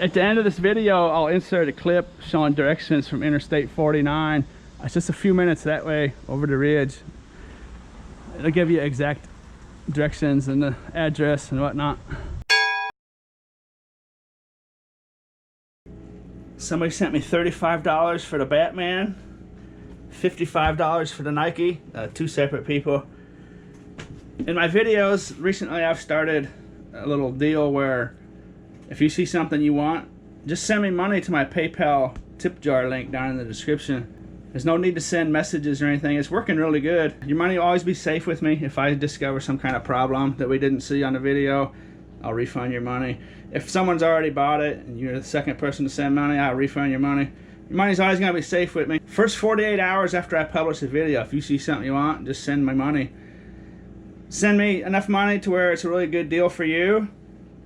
At the end of this video, I'll insert a clip showing directions from Interstate 49. It's just a few minutes that way over the ridge. It'll give you exact directions and the address and whatnot. Somebody sent me $35 for the Batman, $55 for the Nike, two separate people. In my videos recently, I've started a little deal where if you see something you want, just send me money to my PayPal tip jar link down in the description. There's no need to send messages or anything. It's working really good. Your money will always be safe with me. If I discover some kind of problem that we didn't see on the video, I'll refund your money. If someone's already bought it and you're the second person to send money, I'll refund your money. Your money's always gonna be safe with me. First 48 hours after I publish a video, if you see something you want, just send my money. Send me enough money to where it's a really good deal for you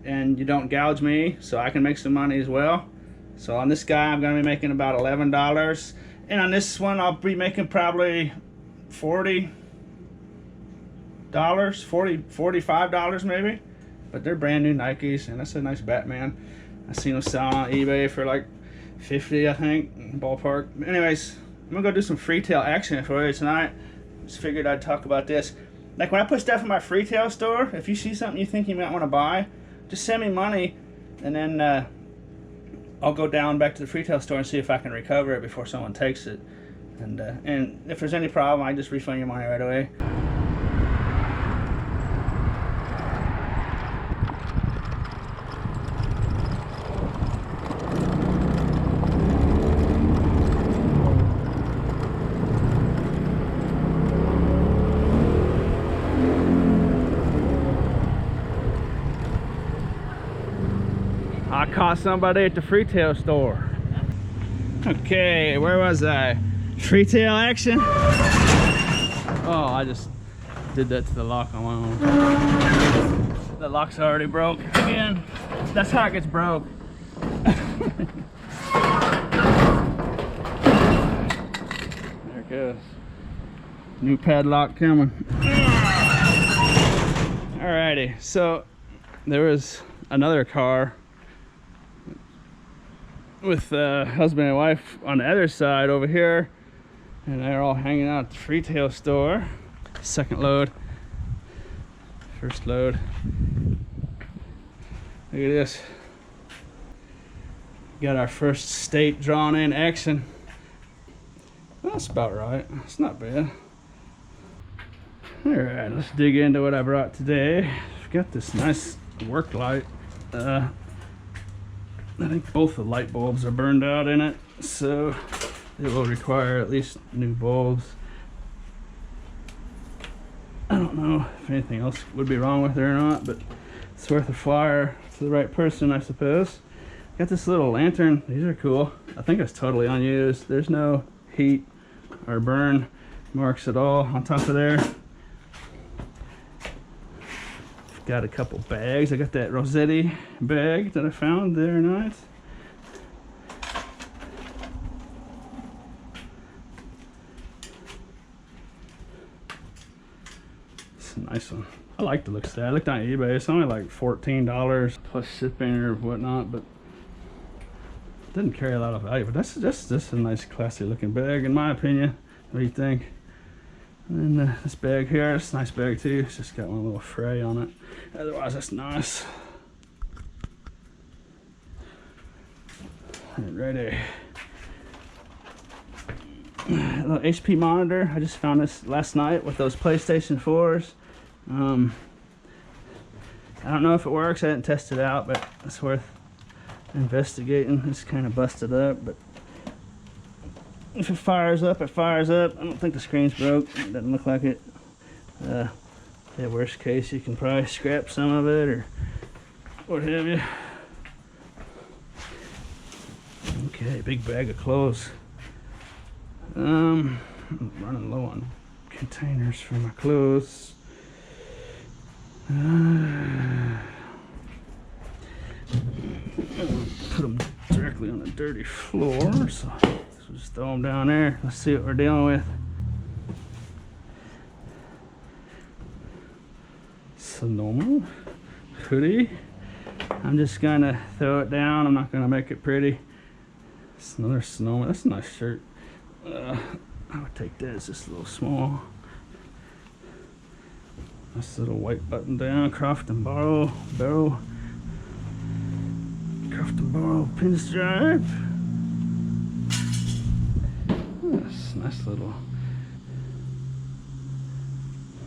and you don't gouge me, so I can make some money as well. So on this guy, I'm gonna be making about $11. And on this one, I'll be making probably $40, $45 maybe. But they're brand new Nikes, and that's a nice Batman. I seen them selling on eBay for like 50, I think, ballpark. Anyways, I'm gonna go do some Freetail action for you tonight. Just figured I'd talk about this. Like when I put stuff in my Freetail store, if you see something you think you might want to buy, just send me money, and then I'll go down back to the Freetail store and see if I can recover it before someone takes it. And if there's any problem, I just refund your money right away. I caught somebody at the Freetail store. Okay, where was I? Freetail action? Oh, I just did that to the lock on my own. The lock's already broke again. That's how it gets broke. There it goes. New padlock coming. Alrighty, so there was another car with husband and wife on the other side over here, and they're all hanging out at the Freetail store. Second load, first load. Look at this. Got our first state drawn in action. That's about right. It's not bad. All right, let's dig into what I brought today. I've got this nice work light. I think both the light bulbs are burned out in it, so it will require at least new bulbs. I don't know if anything else would be wrong with it or not, but it's worth a flyer to the right person, I suppose. Got this little lantern. These are cool. I think it's totally unused. There's no heat or burn marks at all on top of there. Got a couple bags. I got that Rossetti bag that I found there night. It's a nice one. I like the looks of that. I looked on eBay. It's only like $14 plus shipping or whatnot, but it doesn't carry a lot of value. But that's just a nice, classy looking bag, in my opinion. What do you think? And then this bag here, it's a nice bag too. It's just got one little fray on it. Otherwise, that's nice. Ready. A little HP monitor. I just found this last night with those PlayStation 4s. I don't know if it works. I didn't test it out, but it's worth investigating. It's kind of busted up, but if it fires up, it fires up. I don't think the screen's broke. It doesn't look like it. Yeah, worst case, you can probably scrap some of it or what have you. Okay, big bag of clothes. I'm running low on containers for my clothes. Put them directly on the dirty floor, so just throw them down there. Let's see what we're dealing with. Sonoma hoodie. I'm just gonna throw it down. I'm not gonna make it pretty. It's another snowman. That's a nice shirt. I would take that. It's just a little small. Nice little white button down. Craft and borrow. Craft and borrow pinstripe. That's nice little.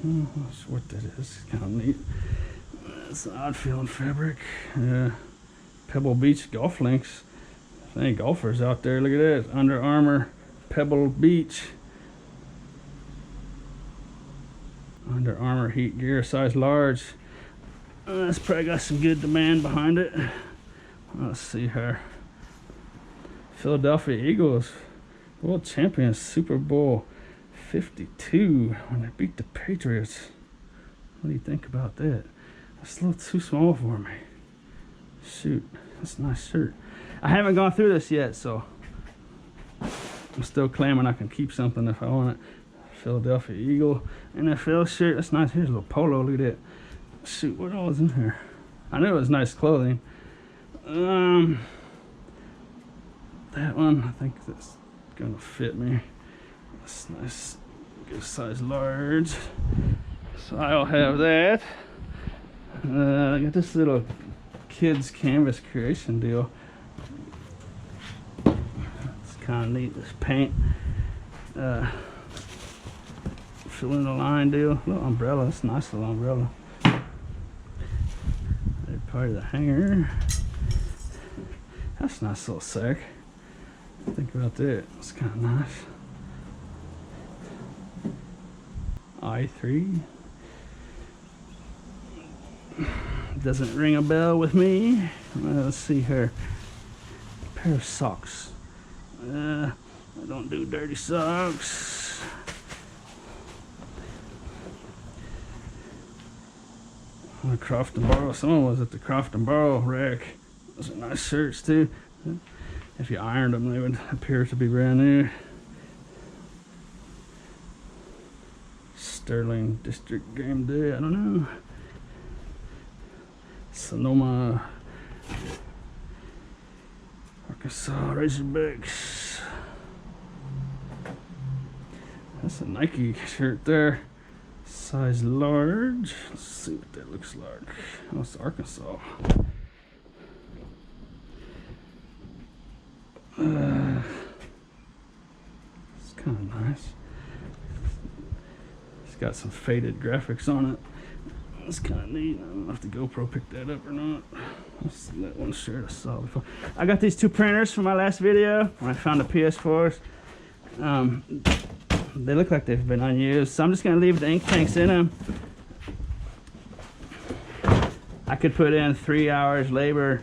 I'm not sure what that is. It's kind of neat. It's an odd feeling fabric. Pebble Beach golf links. If any golfers out there, look at that. Under Armour Pebble Beach. Under Armour heat gear, size large. That's probably got some good demand behind it. Let's see here. Philadelphia Eagles, world champions, Super Bowl 52 when they beat the Patriots. What do you think about that? That's a little too small for me. Shoot, that's a nice shirt. I haven't gone through this yet, so I'm still claiming I can keep something if I want it. Philadelphia Eagle NFL shirt. That's nice. Here's a little polo. Look at that. Shoot, what all is in here? I knew it was nice clothing. That one, I think that's gonna fit me. That's nice. Good size large. So I'll have that. I got this little kids canvas creation deal. It's kind of neat. This paint. Fill in the line deal. Little umbrella. That's a nice little umbrella. They're part of the hanger. That's a nice little sack. Think about that. It's kind of nice. I3. Doesn't ring a bell with me. Let's see here. A pair of socks. I don't do dirty socks. I Craft and Borrow. Someone was at the Craft and Borrow rack. Those are nice shirts too. If you ironed them, they would appear to be brand new. Sterling District Game Day. I don't know. Sonoma, Arkansas Razorbacks. That's a Nike shirt there. Size large. Let's see what that looks like. Oh, it's Arkansas. It's kind of nice. It's got some faded graphics on it. It's kind of neat. I don't know if the GoPro picked that up or not. Let's let one shirt I saw before. I got these two printers from my last video when I found the PS4s. They look like they've been unused, so I'm just gonna leave the ink tanks in them. I could put in 3 hours labor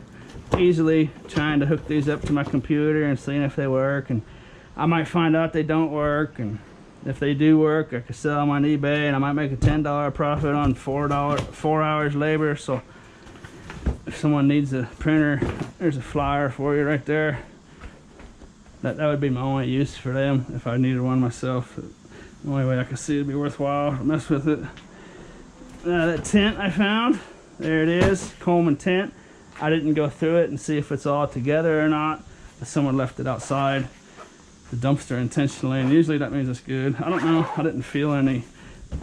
easily trying to hook these up to my computer and seeing if they work, and I might find out they don't work, and if they do work, I could sell them on eBay and I might make a $10 profit on 4 hours labor. So if someone needs a printer, there's a flyer for you right there. That would be my only use for them if I needed one myself. The only way I could see it'd be worthwhile to mess with it. That tent I found, there it is, Coleman tent. I didn't go through it and see if it's all together or not, but someone left it outside the dumpster intentionally, and usually that means it's good. I don't know, I didn't feel any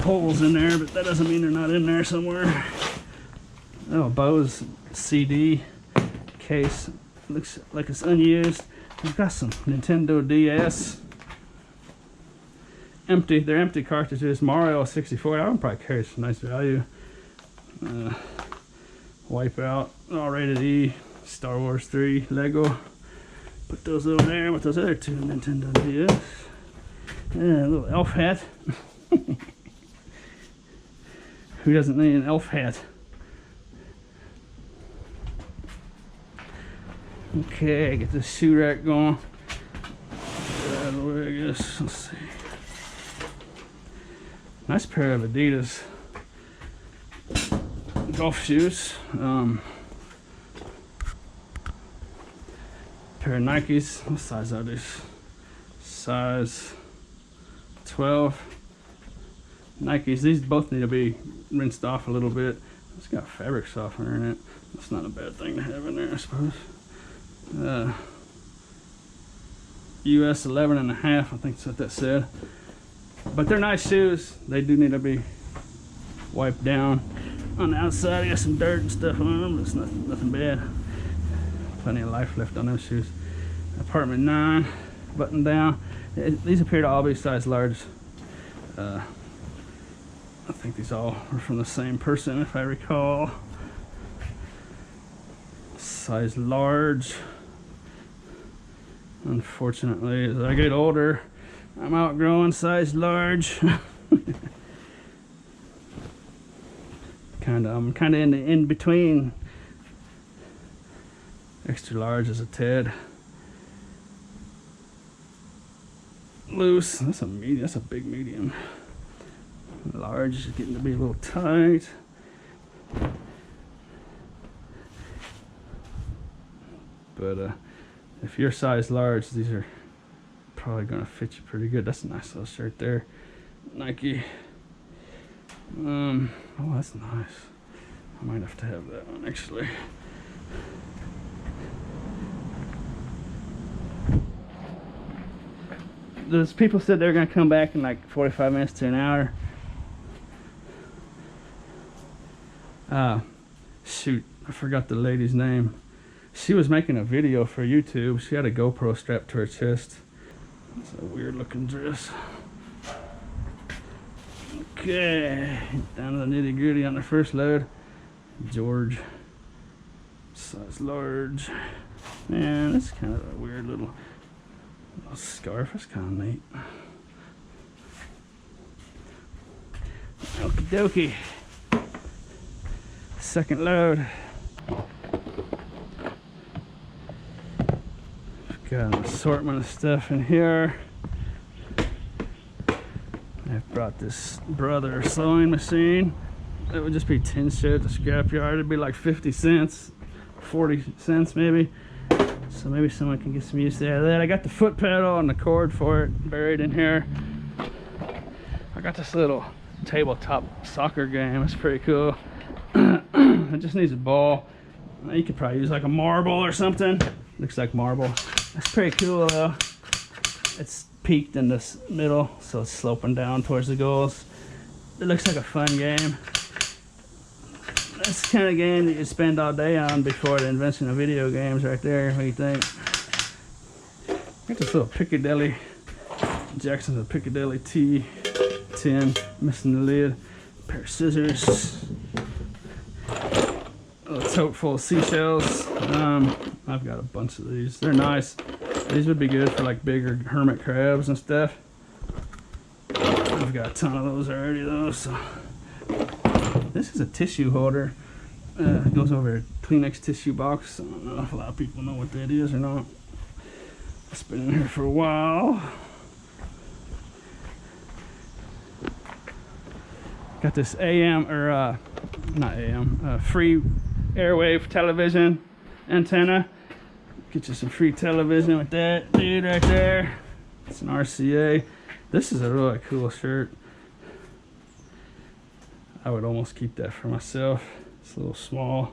holes in there, but that doesn't mean they're not in there somewhere. Oh, Bose CD case, looks like it's unused. We've got some Nintendo DS. Empty, they're empty cartridges. Mario 64, I would probably carry some nice value. Wipeout, all rated E, Star Wars 3, Lego. Put those over there with those other two Nintendo DS. Yeah, a little elf hat. Who doesn't need an elf hat? Okay, get this shoe rack going. Get out of the way, I guess. Let's see. Nice pair of Adidas golf shoes. Pair of Nikes. What size are these? Size 12. Nikes. These both need to be rinsed off a little bit. It's got fabric softener in it. That's not a bad thing to have in there, I suppose. US 11.5, I think that's what that said. But they're nice shoes. They do need to be wiped down. On the outside, I got some dirt and stuff on them, but it's nothing bad. Plenty of life left on those shoes. Apartment 9, button down. These appear to all be size large. I think these all are from the same person, if I recall. Size large. Unfortunately, as I get older, I'm outgrowing size large. I'm kind of in the in-between. Extra large is a tad loose. That's a medium. That's a big medium. Large is getting to be a little tight. But if you're size large, these are probably gonna fit you pretty good. That's a nice little shirt there. Nike. Oh, that's nice. I might have to have that one actually. Those people said they're gonna come back in like 45 minutes to an hour. Shoot, I forgot the lady's name. She was making a video for YouTube. She had a GoPro strapped to her chest. It's a weird looking dress. Okay, down to the nitty gritty on the first load. George, size large. Man, that's kind of a weird little scarf. That's kind of neat. Okie dokie. Second load. Got an assortment of stuff in here. I've brought this Brother sewing machine. It would just be 10 shit at the scrapyard. It'd be like 50 cents, 40 cents maybe. So maybe someone can get some use out of that. I got the foot pedal and the cord for it buried in here. I got this little tabletop soccer game. It's pretty cool. It just needs a ball. You could probably use like a marble or something. Looks like marble. That's pretty cool though. It's peaked in this middle, so it's sloping down towards the goals. It looks like a fun game. That's the kind of game that you spend all day on before the invention of video games right there. What do you think? Got this little Piccadilly, Jackson's Piccadilly T10, missing the lid. A pair of scissors. A tote full of seashells. I've got a bunch of these. They're nice. These would be good for like bigger hermit crabs and stuff. I've got a ton of those already though. So this is a tissue holder. It goes over a Kleenex tissue box. I don't know if a lot of people know what that is or not. It's been in here for a while. Got this AM or not AM, free airwave television antenna. Get you some free television with that dude right there. It's an RCA. This is a really cool shirt. I would almost keep that for myself. It's a little small.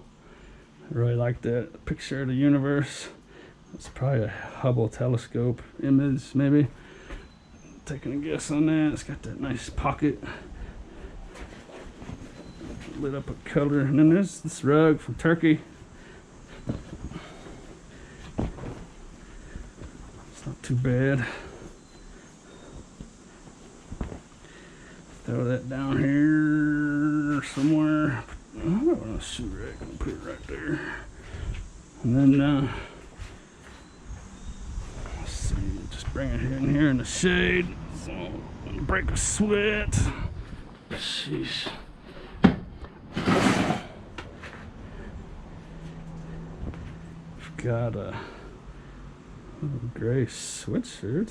I really like that picture of the universe. It's probably a Hubble telescope image, maybe. Taking a guess on that. It's got that nice pocket. Lit up with color. And then there's this rug from Turkey. It's not too bad. Throw that down here somewhere. I don't want a shoe rack. I'll put it right there. And then let's see, just bring it in here in the shade. So break a sweat. Sheesh. I've got a little gray sweatshirt.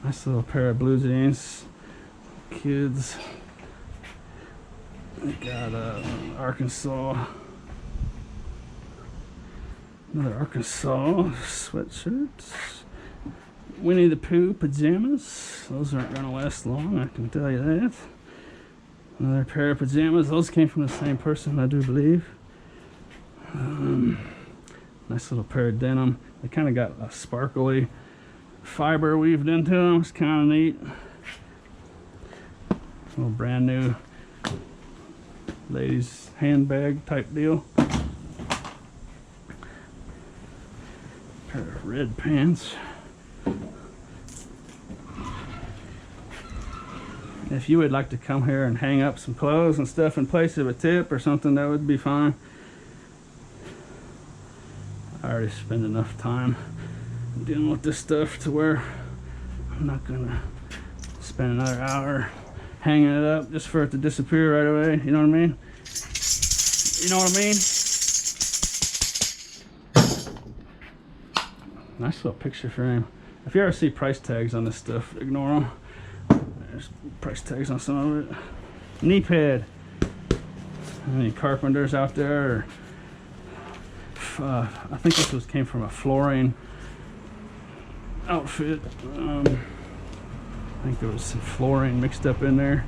Nice little pair of blue jeans. Kids. I got Arkansas. Another Arkansas sweatshirt. Winnie the Pooh pajamas. Those aren't gonna last long, I can tell you that. Another pair of pajamas. Those came from the same person, I do believe. Nice little pair of denim. They kind of got a sparkly fiber weaved into them. It's kind of neat. Little brand new ladies handbag type deal. Pair of red pants. If you would like to come here and hang up some clothes and stuff in place of a tip or something, that would be fine. I already spend enough time dealing with this stuff to where I'm not gonna spend another hour hanging it up just for it to disappear right away. You know what I mean? You know what I mean? Nice little picture frame. If you ever see price tags on this stuff, ignore them. There's price tags on some of it. Knee pad. Any carpenters out there? I think this came from a flooring outfit. I think there was some flooring mixed up in there.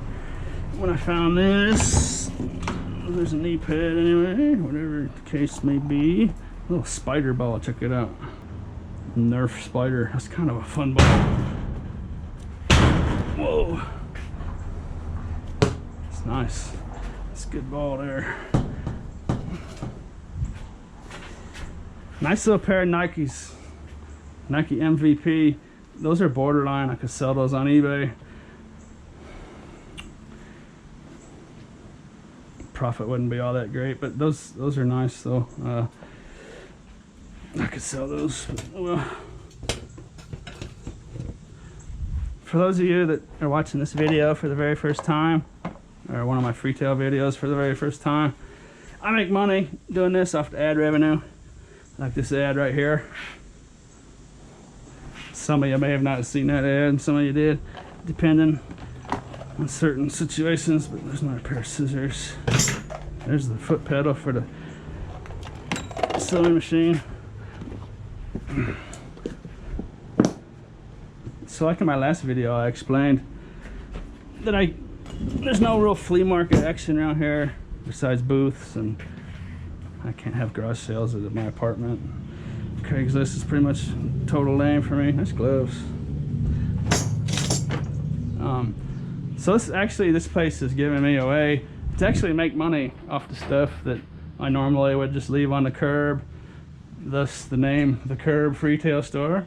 When I found this, there's a knee pad anyway, whatever the case may be. A little spider ball, check it out. Nerf spider, that's kind of a fun ball. Whoa. It's nice. It's a good ball there. Nice little pair of Nikes. Nike MVP. Those are borderline. I could sell those on eBay. Profit wouldn't be all that great, but those are nice though. I could sell those. Well, for those of you that are watching this video for the very first time, or one of my Freetail videos for the very first time, I make money doing this off the ad revenue, like this ad right here. Some of you may have not seen that ad, some of you did, depending on certain situations. But there's not a pair of scissors. There's the foot pedal for the sewing machine. So like in my last video, I explained that there's no real flea market action around here besides booths, and I can't have garage sales at my apartment. Craigslist is pretty much total lame for me. Nice gloves. So this place is giving me a way to actually make money off the stuff that I normally would just leave on the curb. Thus the name, the Curb Freetail Store.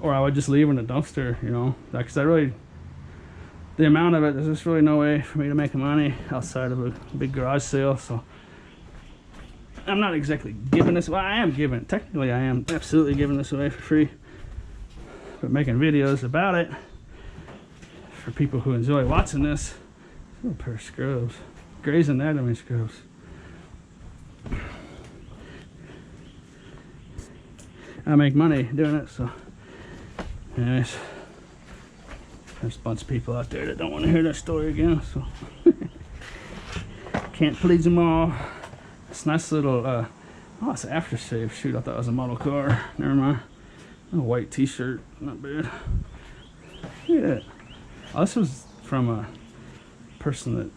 Or I would just leave in a dumpster, you know. Like, 'cause the amount of it, there's just really no way for me to make money outside of a big garage sale. So I'm not exactly giving this. Well, I am giving. Technically, I am absolutely giving this away for free. But making videos about it for people who enjoy watching this. Oh, a pair of scrubs. Grey's Anatomy scrubs. I make money doing it, so. Anyways, there's a bunch of people out there that don't want to hear that story again, so. Can't please them all. It's a nice little, oh, it's an aftershave. Shoot, I thought it was a model car. Never mind. A white t-shirt, not bad. Look at that. Oh, this was from a person that,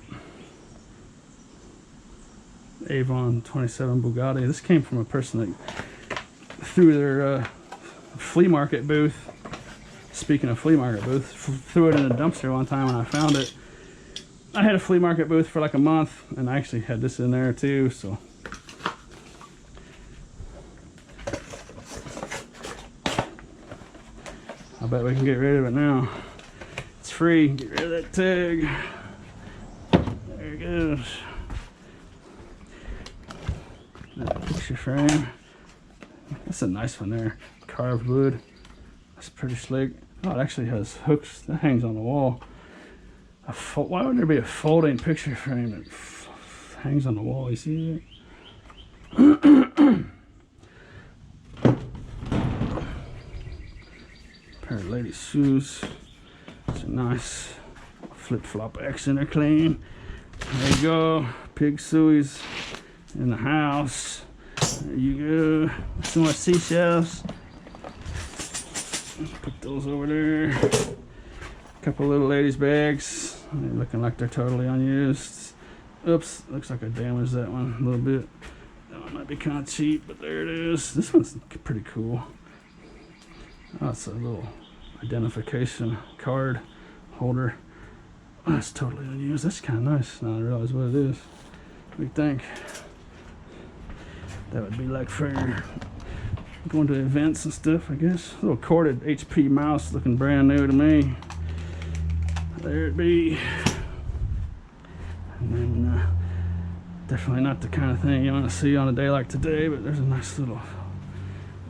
Avon 27 Bugatti. This came from a person that threw their flea market booth. Speaking of flea market booth, threw it in a dumpster one time when I found it. I had a flea market booth for like a month, and I actually had this in there too, so. I bet we can get rid of it now. It's free. Get rid of that tag. There it goes. That picture frame. That's a nice one there. Carved wood. That's pretty slick. Oh, it actually has hooks. That hangs on the wall. Why would there be a folding picture frame that hangs on the wall? You see that? Pair of ladies' shoes. It's a nice flip-flop action. They're clean. There you go. Pig suey's in the house. There you go. Some more seashells. Put those over there. A couple little ladies' bags. They're looking like they're totally unused. Oops, looks like I damaged that one a little bit. That one might be kind of cheap, but there it is. This one's pretty cool. Oh, it's a little identification card holder. Oh, that's totally unused. That's kind of nice. Now I realize what it is. What do you think? That would be like for going to events and stuff, I guess. A little corded HP mouse looking brand new to me. There it be. And then definitely not the kind of thing you want to see on a day like today, but there's a nice little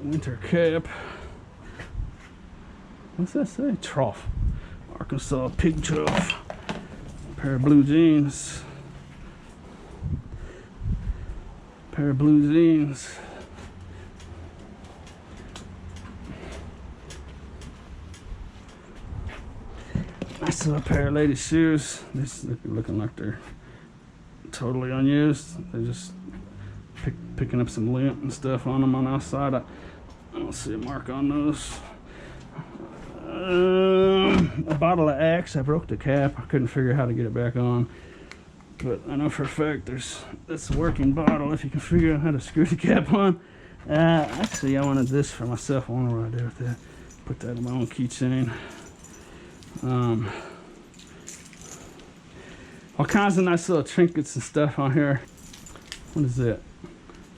winter cap. What's that say? Trough. Arkansas pig trough. A pair of blue jeans. Pair of blue jeans. Nice little pair of ladies' shoes. These looking like they're totally unused. They're just picking up some lint and stuff on them on the outside. I don't see a mark on those. A bottle of Axe. I broke the cap. I couldn't figure out how to get it back on. But I know for a fact that's a working bottle if you can figure out how to screw the cap on. Actually, I wanted this for myself. I wonder what I did with that. Put that in my own keychain. All kinds of nice little trinkets and stuff on here. What is that?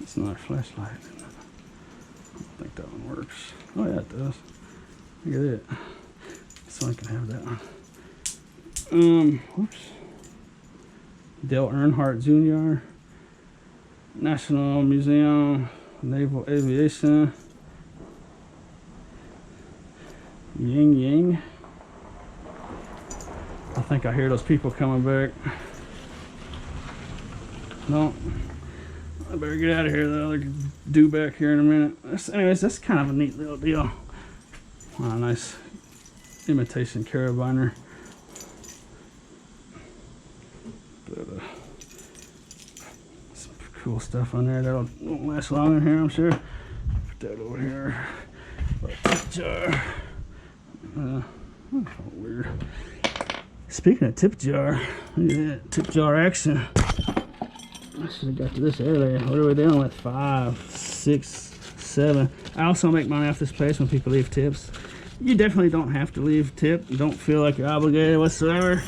It's not a flashlight. I don't think that one works. Oh yeah, it does. Look at it. So I can have that one. Whoops. Dale Earnhardt Jr. National Museum, Naval Aviation. Ying Yang. I think I hear those people coming back. No, I better get out of here though. They're due back here in a minute. Anyways, that's kind of a neat little deal. Wow, nice imitation carabiner. But some cool stuff on there that'll won't last long in here, I'm sure. Put that over here. Tip jar. Weird. Speaking of tip jar, look at that tip jar action. I should have got to this earlier. What are we doing with? 5, 6, 7. I also make money off this place when people leave tips. You definitely don't have to leave a tip. Don't feel like you're obligated whatsoever.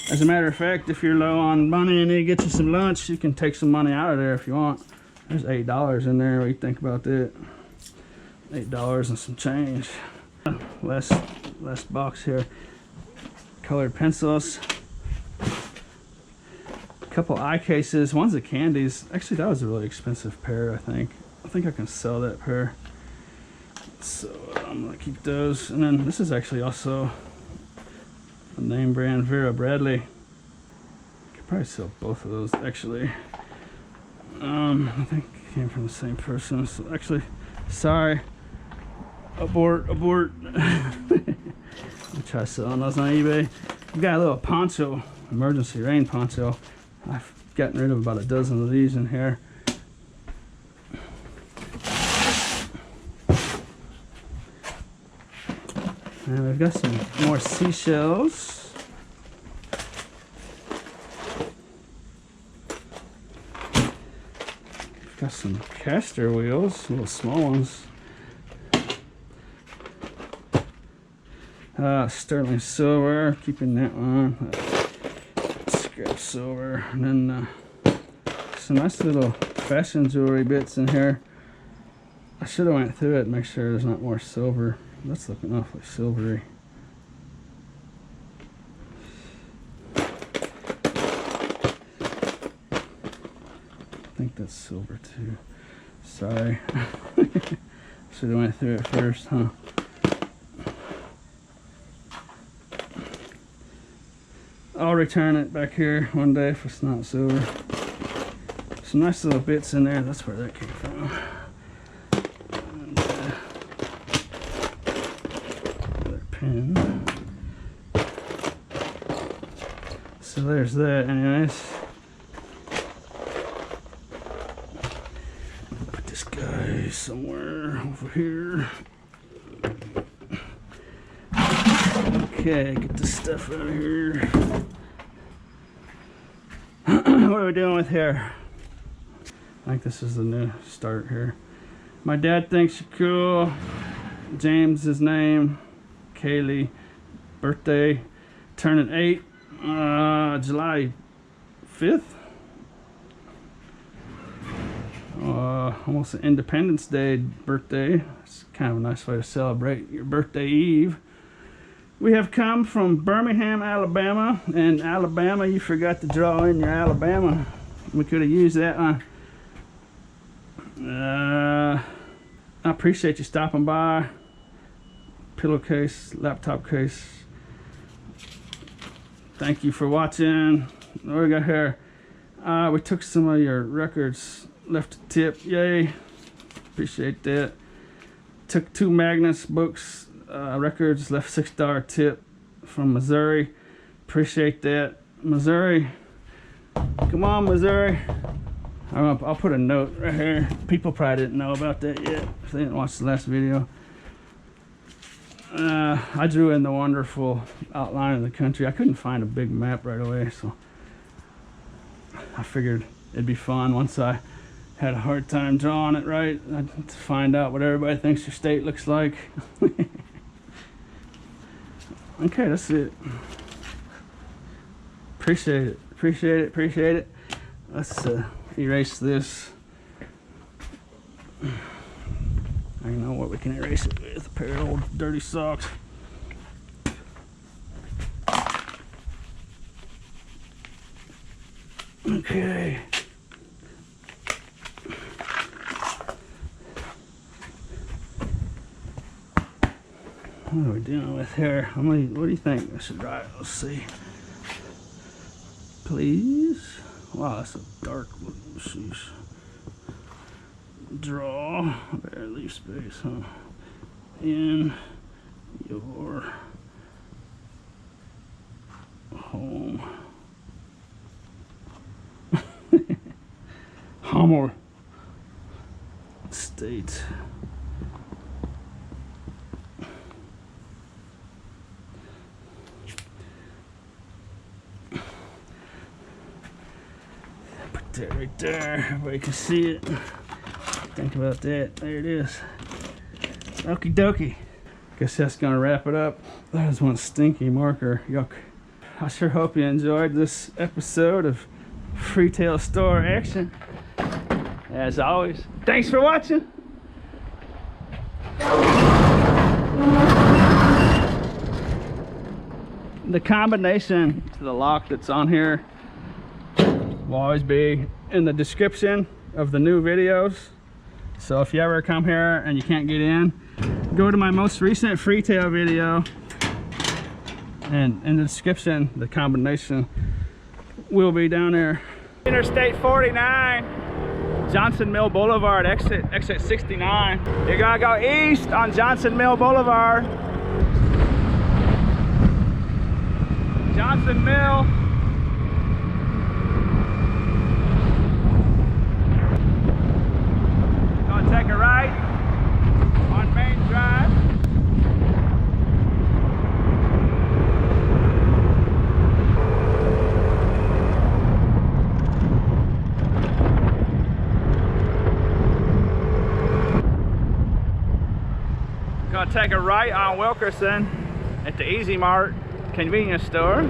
As a matter of fact, if you're low on money and you get you some lunch, you can take some money out of there if you want. There's $8 in there. What do you think about that? $8 and some change. Last box here. Colored pencils. A couple eye cases. One's of candies. Actually, that was a really expensive pair, I think. I think I can sell that pair. So I'm gonna keep those. And then this is actually also a name brand Vera Bradley. Could probably sell both of those actually. I think it came from the same person. So actually, sorry. Abort. I'll try selling those on eBay. I've got a little poncho, emergency rain poncho. I've gotten rid of about a dozen of these in here. And we've got some more seashells. We've got some caster wheels, little small ones. Sterling silver, keeping that one. Scrap silver, and then some nice little fashion jewelry bits in here. I should have went through it and make sure there's not more silver. That's looking awfully silvery. I think that's silver too. Sorry. Should have went through it first, huh? I'll return it back here one day if it's not silver. Some nice little bits in there. That's where that came from. And, another pen. So there's that. Anyways, put this guy somewhere over here. Okay, get this stuff out of here. What are we doing with here? I think this is the new start here. My dad thinks you're cool. James, his name. Kaylee, birthday, turning 8, July 5th. Almost an Independence Day birthday. It's kind of a nice way to celebrate your birthday eve. We have come from Birmingham, Alabama. And Alabama, you forgot to draw in your Alabama. We could have used that one. I appreciate you stopping by. Pillowcase, laptop case. Thank you for watching. What we got here? We took some of your records, left a tip. Yay! Appreciate that. Took 2 Magnus books, records, left $6 tip from Missouri. Appreciate that, Missouri. Come on, Missouri. I'll put a note right here. People probably didn't know about that yet if they didn't watch the last video. I drew in the wonderful outline of the country. I couldn't find a big map right away, so I figured it'd be fun once I had a hard time drawing it right to find out what everybody thinks your state looks like. Okay, that's it. Appreciate it. Appreciate it. Appreciate it. Let's erase this. I know what we can erase it with. A pair of old dirty socks. Okay. What are we dealing with here? What do you think I should write? Let's see. Please. Wow, that's a dark one. Sheesh. Draw. Better leave space, huh? In your home. Homer state. Put that right there. Everybody can see it. Think about that. There it is. Okie dokie. Guess that's gonna wrap it up. That was one stinky marker. Yuck. I sure hope you enjoyed this episode of Freetail Store action. As always, thanks for watching. The combination to the lock that's on here will always be in the description of the new videos. So if you ever come here and you can't get in, go to my most recent Freetail video, and in the description the combination will be down there. Interstate 49, Johnson Mill Boulevard, exit 69. You're gonna go east on Johnson Mill Boulevard. Johnson Mill. Gonna take a right on Main Drive. Gonna take a right on Wilkerson at the Easy Mart convenience store.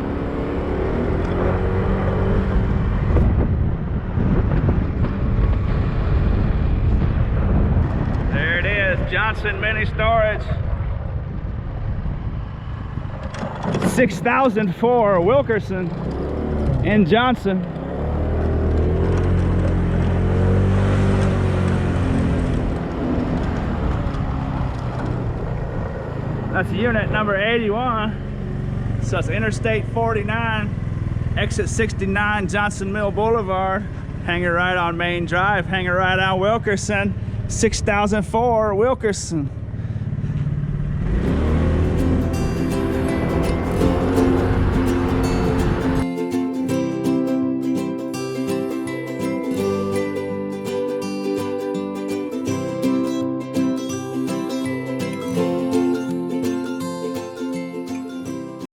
There it is, Johnson Mini Storage. 6004 Wilkerson in Johnson. That's unit number 81. So it's Interstate 49, exit 69, Johnson Mill Boulevard. Hanging right on Main Drive, hanging right on Wilkerson. 6004 Wilkerson.